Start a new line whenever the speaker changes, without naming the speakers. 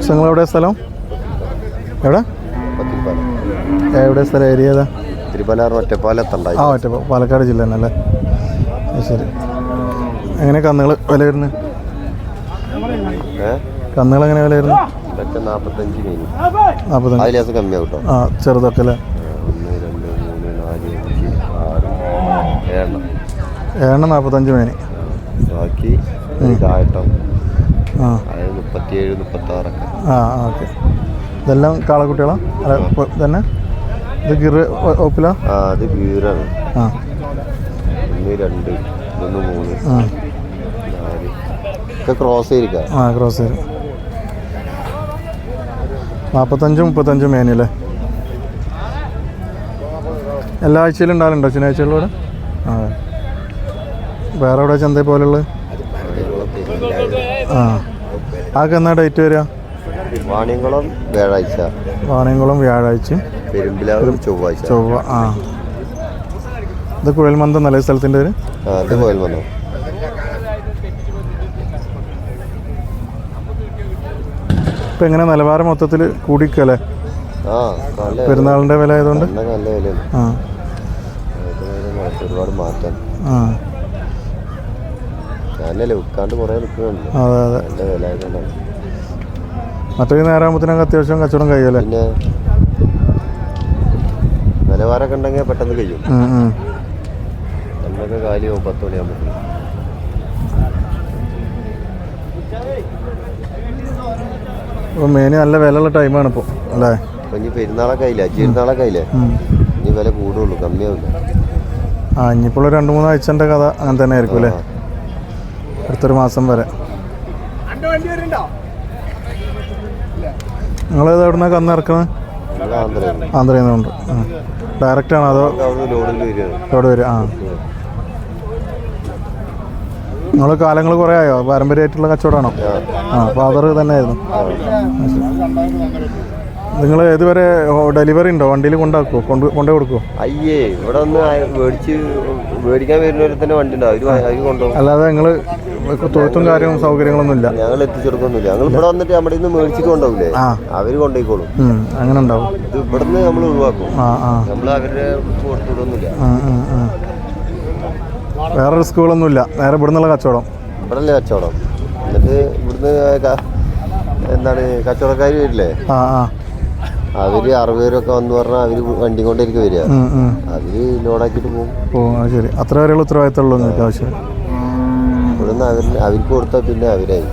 നിങ്ങളെവിടെ സ്ഥലം? എവിടെ എവിടെ സ്ഥലം? ഏരിയ ഏതാ? പാലക്കാട് ജില്ല തന്നെ അല്ലേ? ശരി. എങ്ങനെ കന്നുകൾ വില വരുന്നത്? കന്നുകൾ എങ്ങനെ വില വരുന്നത്? 45. ആ ചെറുതൊക്കെ അല്ലേ? 45 മേനി.
ബാക്കി ആ 37-36.
ആ ഓക്കെ. ഇതെല്ലാം കാളക്കുട്ടികളാണ് തന്നെ? ഇത് ഗിർ ഓപ്പിലാ?
അത് ഗീറാണ്.
ആ
1, 2, 3, 4 ഒക്കെ ക്രോസ് ചെയ്തിരിക്കുക.
ആ ക്രോസ് ചെയ്ത് 45-35 മേനി അല്ലേ? എല്ലാ ആഴ്ചയിലും ഉണ്ടാകലുണ്ടോ? ശനിയാഴ്ചകളിലൂടെ? ആ വേറെ എവിടെ ചന്ത പോലുള്ളത്? ആ ആകെ എന്നാ ഡേറ്റ് വരിക?
വാണിയംകുളം വ്യാഴാഴ്ച.
വാണിയംകുളം വ്യാഴാഴ്ച.
പെരുമ്പിലാവ് ചൊവ്വ.
ആ ഇത് കുഴൽമന്ദം നല്ല സ്ഥലത്തിൻ്റെ പേര്?
ഇത് കുഴൽമന്ദം.
ഇപ്പം എങ്ങനെ നിലവാരം മൊത്തത്തിൽ കൂടിക്കല്ലേ? പെരുന്നാളിൻ്റെ വില ആയതുകൊണ്ട്
നല്ല വിലയാണ്.
ആ
ഒരുപാട് മാറ്റാൻ.
ആ
നല്ലല്ലേ വിൽക്കാണ്ട് കുറേ നിൽക്കുന്നുണ്ട്.
അതെ അതെ.
നല്ല വില ആയതുകൊണ്ടാണ്.
മറ്റൊരു നേരമാകുമ്പോഴത്തേനൊക്കെ അത്യാവശ്യം കച്ചവടം കഴിയുമല്ലേ?
പിന്നെ നിലവാരമൊക്കെ ഉണ്ടെങ്കിൽ പെട്ടെന്ന് കഴിയും. നമ്മളൊക്കെ കാര്യം 10 മണിയാകുമ്പോൾ.
ഇപ്പോൾ മേനി നല്ല വിലയുള്ള ടൈമാണ് ഇപ്പോൾ അല്ലേ?
അപ്പം ഇനി പെരുന്നാളൊക്കെ ആയില്ലേ? പെരുന്നാളൊക്കെ ആയില്ലേ? ഇനി വില കൂടുള്ളൂ, കമ്മിയാവില്ല.
ആ ഇനിയിപ്പോൾ 2-3 ആഴ്ചൻ്റെ കഥ അങ്ങനെ തന്നെ ആയിരിക്കും അല്ലേ? അടുത്തൊരു മാസം വരെ. നിങ്ങളേത് എവിടെ നിന്നാണ് കന്ന് ഇറക്കുന്നത്? ആന്ധ്രയിൽ നിന്നുണ്ട്. ഡയറക്റ്റ് ആണോ അതോ ലോഡ് വരും? ആ നിങ്ങൾ കാലങ്ങൾ കുറേ ആയോ പാരമ്പര്യമായിട്ടുള്ള കച്ചവടമാണോ? ആ ഫാദർ തന്നെ ആയിരുന്നു. നിങ്ങൾ ഇതുവരെ ഡെലിവറി ഉണ്ടോ? വണ്ടിയിൽ കൊണ്ടുപോയി കൊടുക്കുമോ?
അയ്യേ, ഇവിടെ ഒന്ന് മേടിക്കാൻ വരുന്നവരെ തന്നെ വണ്ടി ഉണ്ട്, അവർ കൊണ്ടുപോകും.
അല്ലാതെ നിങ്ങൾ തൊഴുത്തും കാര്യവും സൗകര്യങ്ങളൊന്നും ഇല്ല?
ഞങ്ങൾ എത്തിച്ചെടുക്കൊന്നുമില്ല. ഞങ്ങൾ ഇവിടെ വന്നിട്ട് നമ്മുടെ ഇന്ന് മേടിച്ചിട്ട് കൊണ്ടുപോകില്ലേ, അവർ കൊണ്ടുപോയിക്കോളും.
അങ്ങനെ ഉണ്ടാവും.
ഇത് ഇവിടുന്ന് നമ്മൾ ഒഴിവാക്കും. നമ്മൾ അവരുടെ കൊടുത്തുവിടൊന്നുമില്ല.
വേറെ റിസ്കുകളൊന്നുമില്ല, നേരെ ഇവിടെ നിന്നുള്ള കച്ചവടം.
ഇവിടെ അല്ലേ കച്ചവടം. എന്നിട്ട് ഇവിടുന്ന് എന്താണ് കച്ചവടക്കാർ വരില്ലേ, അവര് 60 പേരൊക്കെ വന്ന് പറഞ്ഞാൽ അവര് വണ്ടി കൊണ്ടായിരിക്കും വരിക. അവര് ലോഡാക്കിയിട്ട് പോകും.
ശരി, അത്ര വരെയുള്ള ഉത്തരവാദിത്തമുള്ളൂ നിങ്ങൾക്ക് ആവശ്യം.
ഇവിടുന്ന് അവർക്ക് കൊടുത്താൽ പിന്നെ അവരായി.